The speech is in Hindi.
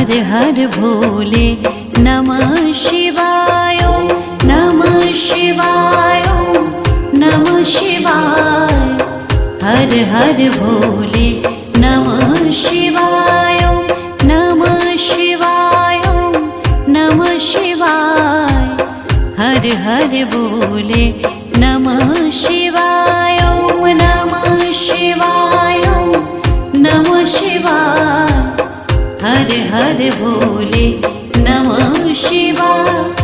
हर हर भोले नमः शिवाय नमः शिवाय नमः शिवाय। हर हर भोले नमः शिवाय नमः शिवाय नमः शिवाय। हर हर भोले नमः शिवाय नमः शिवाय नमः शिवाय। हर हर भोले नमः शिवाय।